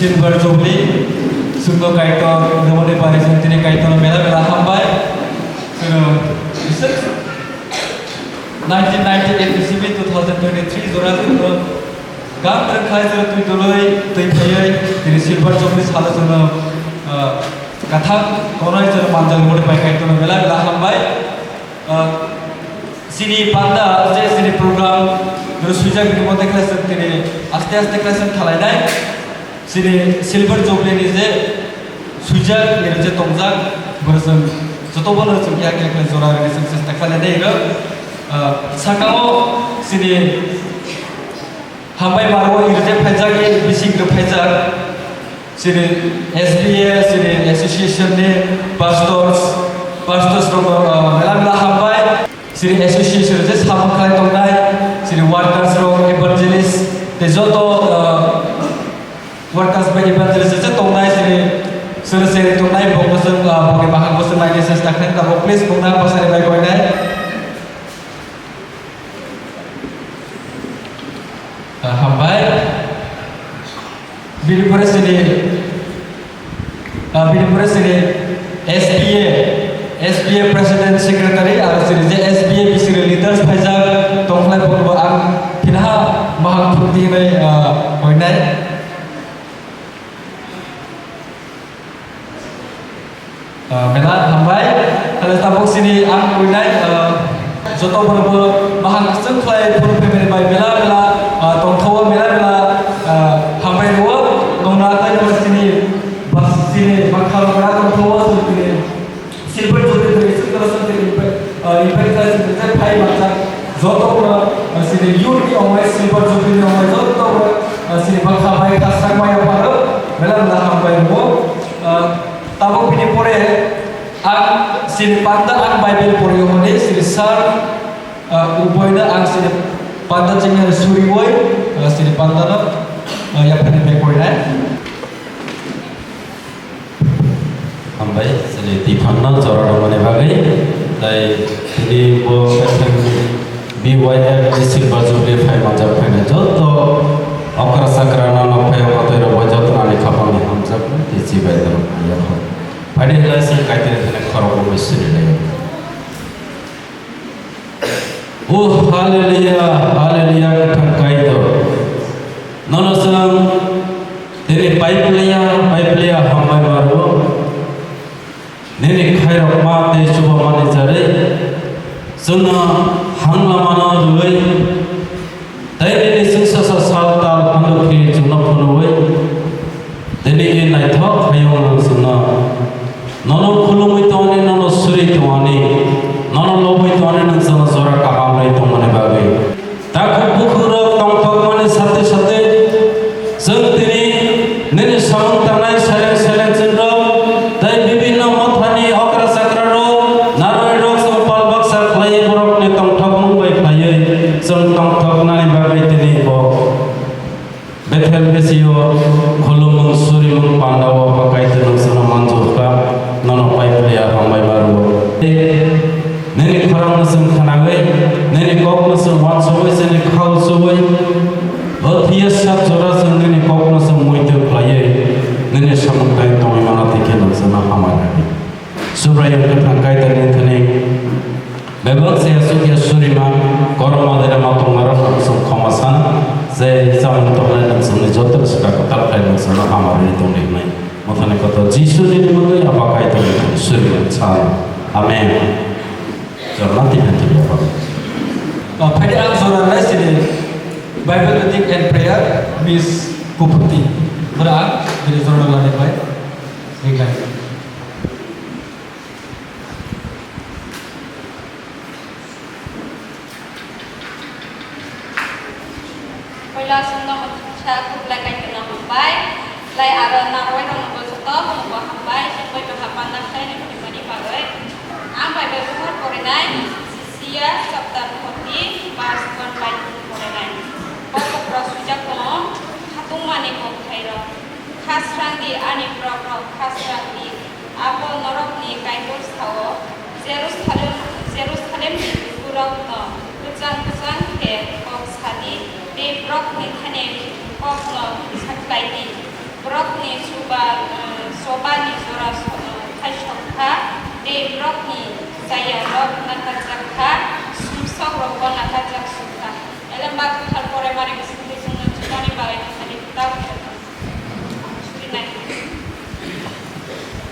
silver jubilee sungguh kaitan nomor depan sendiri kaitan mela hambai sudah 1998 PCB 2023 जोरा जों गाम रखाय जों तुइ दुलै तुइ फैयै दिनै silver jubilee साला जों कथा कोनाय जों मानजों nomor depan kaitan mela hambai sini panda je sini program bersuja di mode kelas ini aste kelas khalai sini silver jubilee ni je suja ni je tongjak bersen joto bono जों ya kelas jora ni sukses takhalai dai ro sakao sini hambai marwa irje phajagi bising ke phajak sini SBA sini association ni pastors ro mela hambai sini association je samkhai tongnai sini workers ro evangelist te joto workers by evangelist je tongnai sini sere tongnai bokoseng boge bahang boseng lagi sesta khen ta please bongna pasare bai koinai hambai bilipore sini SPA President Secretary atau sini je SPA bisire leaders phajak tongklai purba ang kinha mahang purti nai hoinai mela hambai kalau tabuk sini ang hoinai joto purba mahang sengklai purba pemere bai mela tongthawa mela hambai ro nongna kai no sini bas sini bakhal mela tongthawa sini silver jubilee itu kalau sampai investasi itu pai macam joto pura sini unity omai silver jubilee omai joto sini bangsa bai kasar mai apa lo melam lah hambai mo tabuk pini pore ang sini panda ang bible pore hone sini sar uboina ang sini panda cengah suri boy sini panda no ya pene be koina hambai sini di panel jora domane bagai dai ini bo BYF di silver jubilee phai majap phai joto okra sakrana no phai otero bojot nani khapang hamjak di jibai dam ya ho phai la sin kaitene thane kharo bo sini le oh hallelujah thangkai do nono sang tere pipe liya hambai maro nene khairok ma te suba mane jare suna hangla mana ruai dai ne singsa sa saltal pando ke juna phunoi dene e nai thok khayong suna nono khulumui tone nono suri tone nono lobui tone nang sama zora ka hamrai to mane bagai ta khu bukhuro tong thok mane sate sang tini nene samang tanai selen chendro dai bibinno mathani okra sakraro naroi rok sampal baksa khlai borok ne tong thok mumbai khlai sang tong thok nai bagai tini bo bethel besio khulumung surimung pandawa pakai tenung sana manjurka nono pai playa hambai baru nene kharang nasum khanagai nene kok nasum wan soi sene khau soi Othia sab jora sang nene kok nasum moite khlai nene samung kai tong mana tike nasana hamara subraya ke thangkai tane thane bebak se asukya surima korma dera matong ngara nasum khamasan se samung tong nasum ne jotor suka kotal kai nasana hamara tong nai mathane koto jisu ni moge apa kai tong surima cha amen jornati hantu apa pada ang zona lain sini Bible reading and prayer Miss Kuputi berang dari zona lain baik baiklah Pala sunnah sa kuplakan ng hambay lay aron na roy ng bosto mo hambay supay kahapan na sa ni mani bagay ang Bible buhat korenay Sisia chapter 40 verse 1 by 49 pokok rasuja kono hatung mani ko khairo khasrang di ani prok khasrang di apo norok ni kaibor sawo Jerusalem ni burok no kucang ke kok sadi be brok ni thane kok no sakai di Brokni sobani zora kashokha de brokni saya rok nakajakha sumsok roko nakajak sukha elam bak thal pore mari biskuti sunu chukani bare khali taw surinai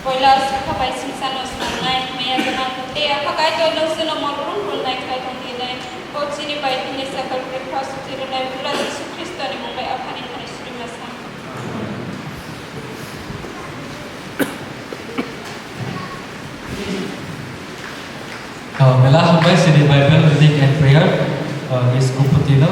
poila sakha bai sinsano sanai meya jana te hakai to lungsino morun runai kai thongi nai kochini bai tini sakal breakfast tirinai pura Yesu Kristo ni mumbai aphani khani surimasa Mela hambai sini Bible reading and prayer is kuputino.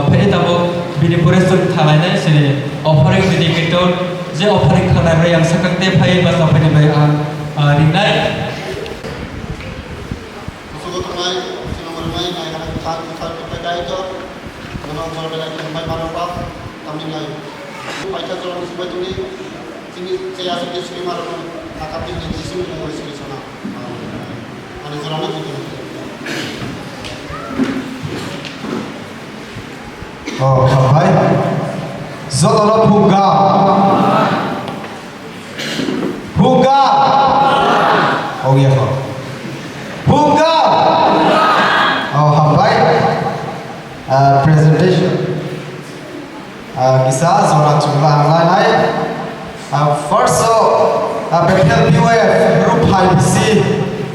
Pwede tabo binipuresun thalai sini offering dedicated je offering khalai yang sakakte phai basa pwede bai ang ringnai. Sudah terbaik, sudah bermain, ayah akan besar kepada itu, menang berbeda sampai marah kami lagi. Baca jalan sebaik ini, sini saya sedih sini marah, akap ini di sini mulai sini sana. Ada jalan itu. Oh, baik. Zotono Huga. Huga. Oh iya kok. Huga. Oh, baik. Presentation. Kisah seorang jumlah lain. First, Bethel BYF Group IBC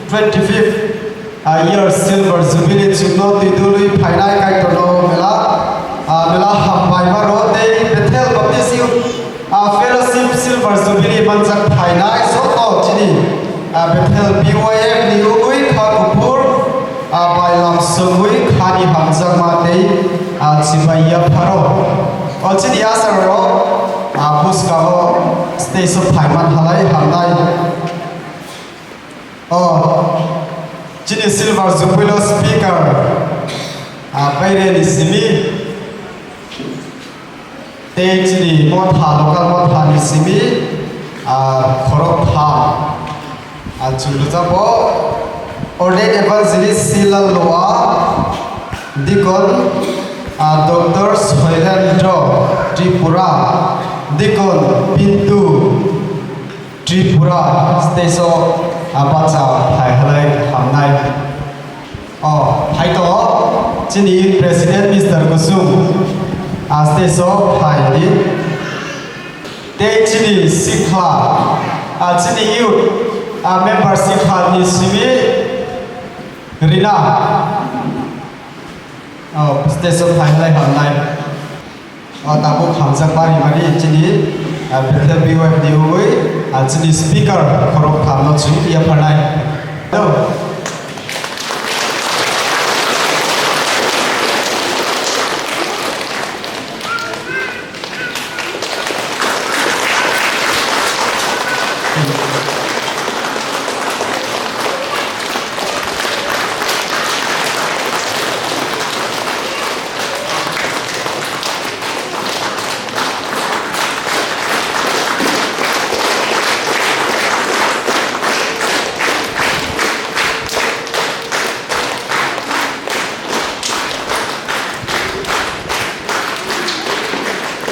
25th year silver jubilee chungno tidului phainai kai tono mela hambai maro dei Bethel Baptist Youth Fellowship silver jubilee manjak phainai soto chini Bethel BYF ni ugui khakupur bailam sungui khani hamjak ma dei chibaiya pharo ochini asaro buskavo stage of phaiman halai hamnai Chini silver jubilee speaker Bayren Isimi Te chini motha local motha Isimi Khorok Tha Chulujabo Ordained Evangelist Silal Loa Dikon Dr. Soirendro Tripura Dikon Pintu Tripura Station baca hai halai hamnai hai to chini president Mr. Kusum aste so hai di te chini sikha chini youth member sikha ni simi rina aste so hai halai hamnai tabu hamjak bari mari chini Bethel BYF diui chini speaker khorok thamno chu ia phanai to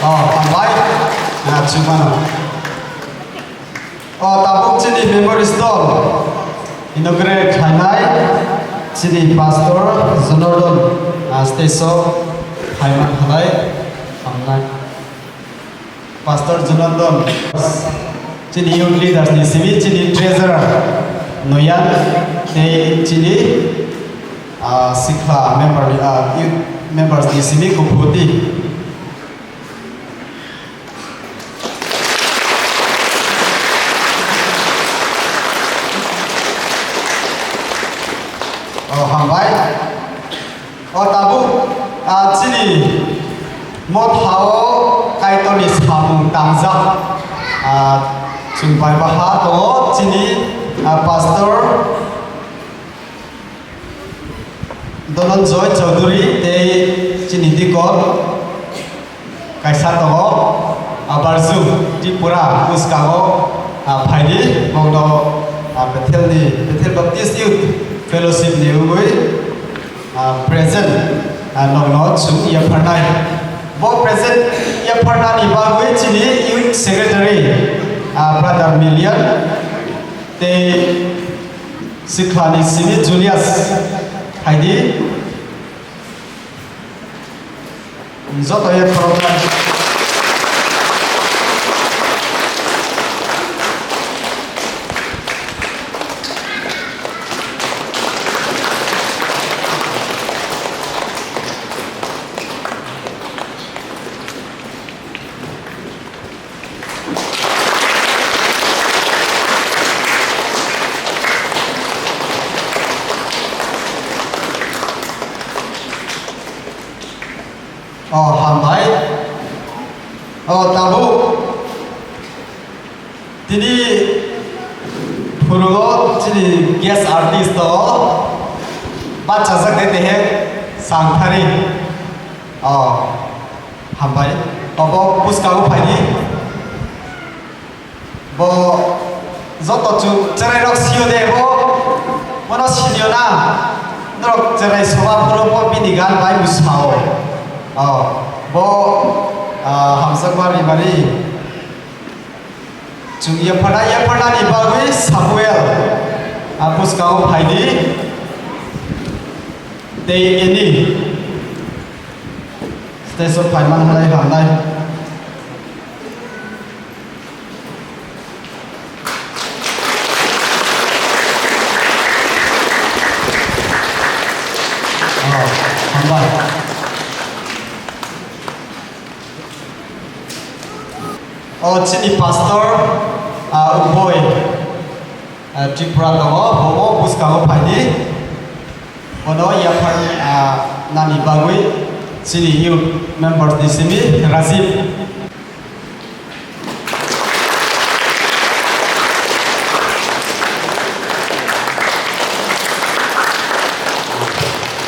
Ambai, cuma tabuk sini memory stall inaugurate hanai sini pastor Zonordon steso haiman halai amnai pastor Zonordon sini youth leaders ni sini treasurer Noyan sini sikha member youth members ni sini kuputi hambai tabu chini mothao kaitoni samung tangja chungpai baha to chini pastor Dononjoy Chaudhuri te chini dikor kaisa to abarzu Tripura uskago phaidi mongdo Bethel Baptist Youth Fellowship ni ugui present nongno chu ia phanai bo present ia phana ni ba gui chini youth Secretary Brother Million they Siklani Simi Julius Heidi Zoto ya program Hambai tabu tini purulo tini guest artist to baca sakte hai sangthari Hambai bo puskago phani bo zoto chu cerai rok sio de bo mono sinio na norok cerai soba puro bo binigan bai musao bo hamsakmar ibari chung ya pada ni bagui Samuel puskago phani they ini station phaiman halai hamnai hambai chini pastor boy Tripura dongo bobo puskago phani ono ya phar nani bagui chini youth members di sini Razif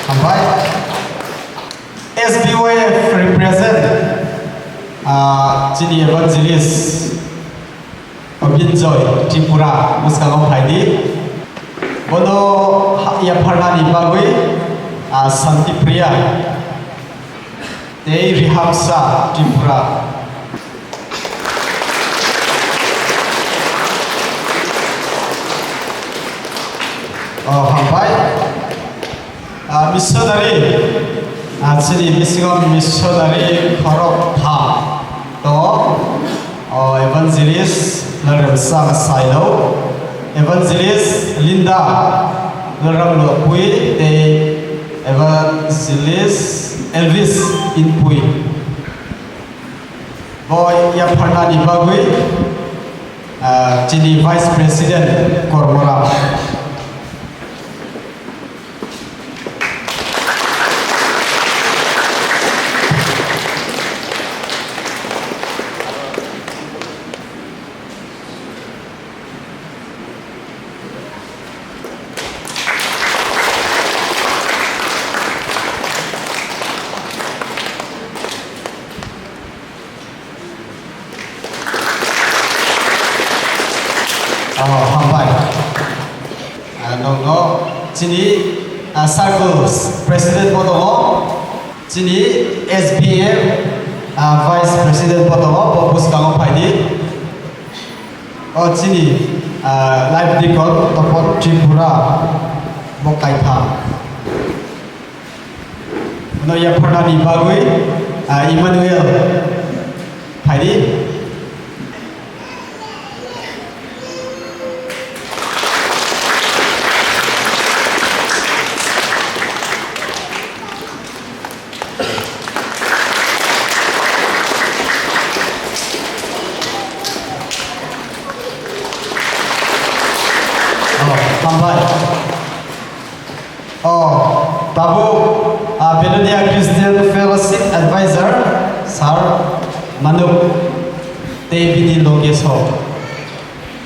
Hambai SBOF represent chini evangelist Binjoy Tripura puskago phani bono ya pharnani bagui Santi Priya they Rihamsa Tripura Hambai missionary chini Michigan missionary Khorok Tha to evangelist Laram Sang Sailo evangelist Linda Laram Lokui de evangelist Elvis Inpui boy ya pharnani bagui chini vice president Kormora Hambai no chini circles president bodogo chini SBM vice president bodogo puskago phani chini live dikol topot Tripura bokai tha no ya pharnani bagui Emmanuel phani Hambai Tabu Belonia Christian Fellowship Advisor Sar Manuk Te Bini Logeso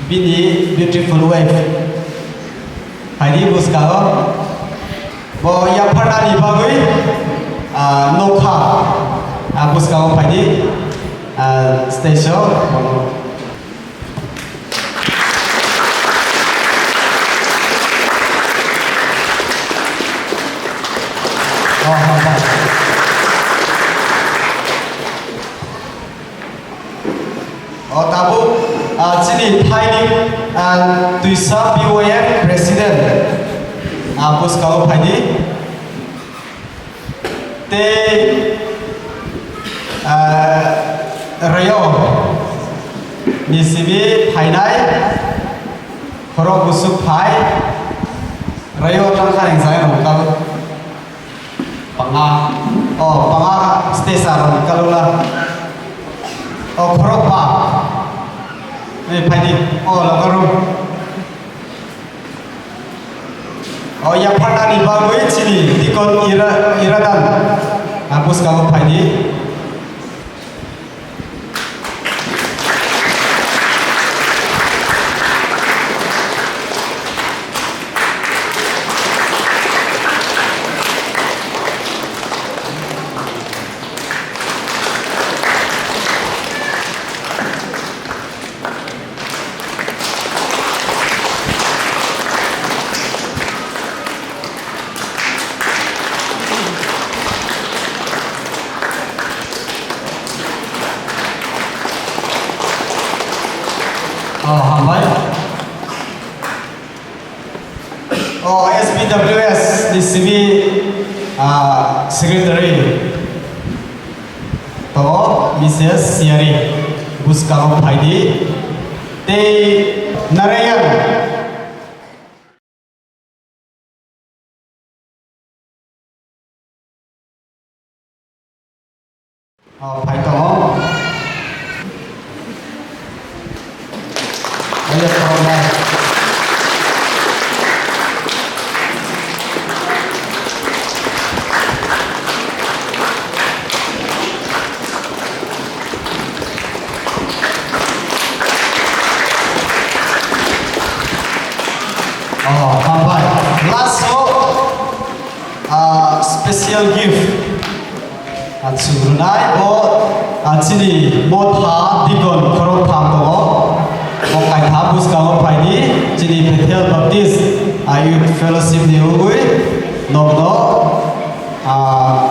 Bini Beautiful Wife Hari Buskao Bo ya pharnani bagui Nokha Buskao Hari Station tabu sini Thai Tuisa BOF President bus kalau Thai te Rayo ni sibi Thai nai Korok busuk Thai Rayo tangkar yang saya nukal panga stesa kalau lah korok pa Phai lagaru ya pernah ni bagus sini dikon iradan bus kalau Phai Hambai SBWS di sini Secretary to Mrs. Siari Buskalo Phai te Narayan Phai to last special gift Surunai sini motha dikon korok tham to kai tha bus ka Phai ni sini Bethel Baptist Youth Fellowship ni ui no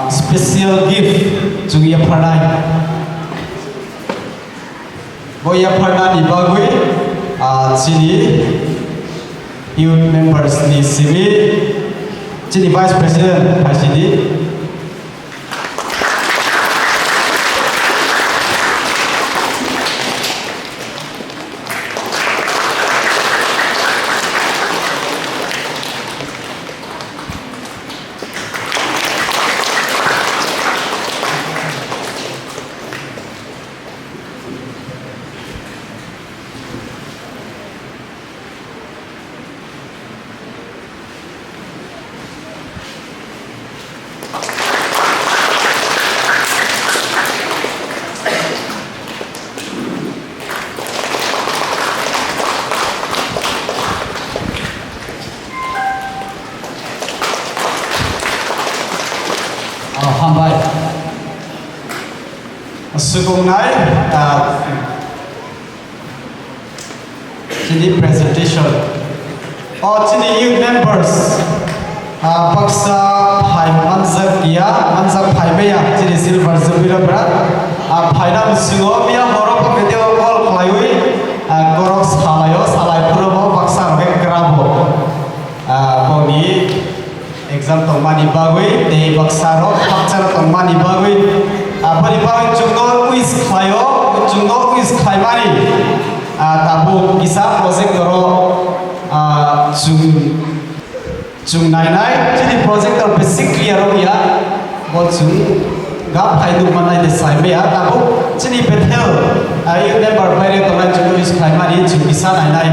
special gift jungi pranai boya pranai ni bagui sini youth members ni sini Vice President Phai sini Hambai Sugungnai sini presentation sini youth members Paksa Phai Manzak Phai Beya sini silver zubira berat Phai nam singo biya horok video call klayui gorok salai purbo Paksa rek kerabo boni exam tongmani bagui te baksaro pakchar tongmani bagui bari bagui chungno quiz khaimani tabu kisa project ro chung nai jadi project ro basic clear ho ya bo chung ga phaidu manai de sai me ya tabu chini Bethel you member bare tongan chung quiz khaimani chung kisa nai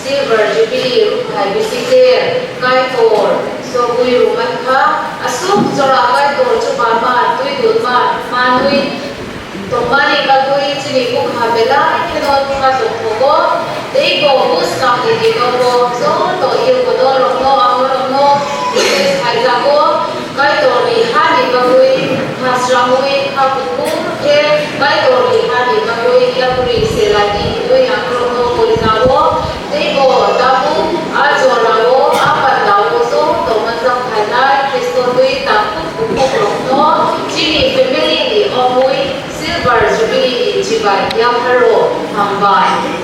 Silver Jubilee Phai Bisite Kai Tor So Gui Ruman Kha Asuk Zora Kai Tor Chupa Ma Tui Dut Ma Manui Tomani Kalui Chini Kuk Habela Ikenot Kha Zokhogo Dei Go Bus Kam Didi Go So To Iu Kodo Rokno Amorokno Ises Hai Zago Kai Tor Ni Hani Bagui Hasramui buku ke kai tori hari bakoi ya puri selati itu yang krono polisawo teko tamu ajorawo apa tawo so tomasak hanai kristotui tapu buku krono cini family di omui silver jubilee di cibai yang haro hambai.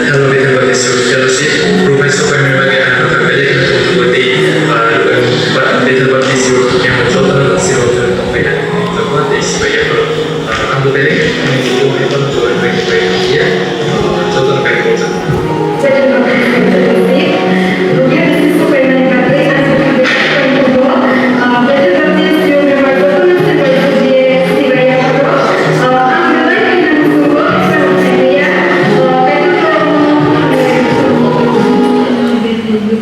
Hello, everybody. Fellowship, Professor kami bagi anak terpilih untuk mengikuti berbagai isu yang mencoba silaturahmi topik tersebut di sebagai anggota ini untuk membantu baik-baik dia contoh kali bosan.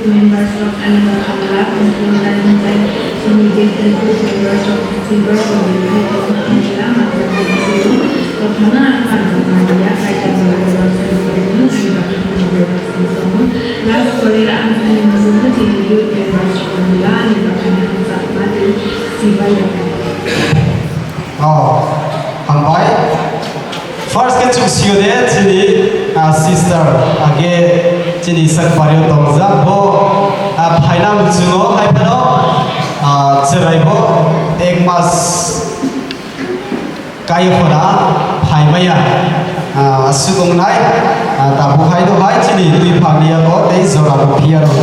Members of Animal Club, including communicated with members of Silver Community of Manila, Karena akan mengajar kaitan dengan sesuatu yang lalu toleran dan menurut hidup members of Manila merupakan sangat sibuk. Oh, hambai. First ke chuk siyo de chini sister age chini sak pario tongza bo phaina mujungo haipano cherai bo ek mas kai khona phaimaya sugong nai ta bu khai do hai chini tui phanglia ko dei zora bo phiaro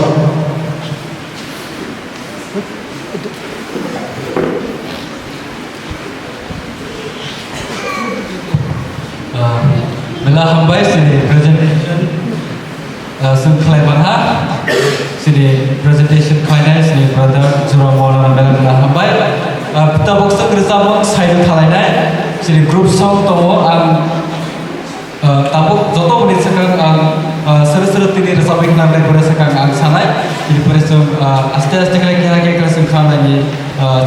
Mela hambai sini presentation sungklai manha sini presentation kainai sini brother Jura Maulana mela hambai kita boxer kerjasama side kalainai sini group song tomo ang tabuk joto menit sekarang ang seru-seru tini resapi kenal dari sekarang ang sanai ini presum aste-aste kali presum kanai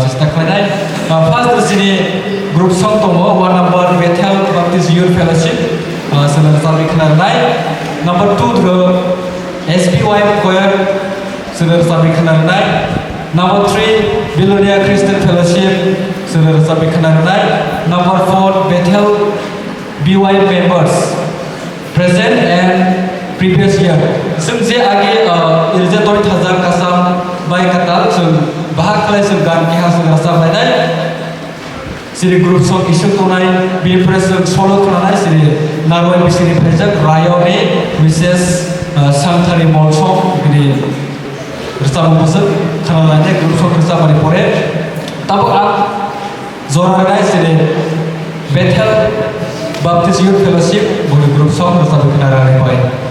cesta kainai first sini group song tomo one number Bethel Baptist Youth Fellowship sebenarnya sabi kenal naik. Number 2 the SPY Choir sebenarnya sabi kenal naik. Number 3 Bilonia Christian Fellowship sebenarnya sabi kenal naik. Number 4 Bethel BY members present and previous year. Sungse age irje toi thazar kasam bai katal sung bahag kale sung gan kiha sung rasa naik. Siri group song isu tunai bi present solo tunai siri narwai bisiri present rayo ni Mrs. Sangthari mall song ini bersama musuh kanalanya group song bersama di pore tabuk ak zora nai siri Bethel Baptist Youth Fellowship boleh group song bersama kendaraan yang baik.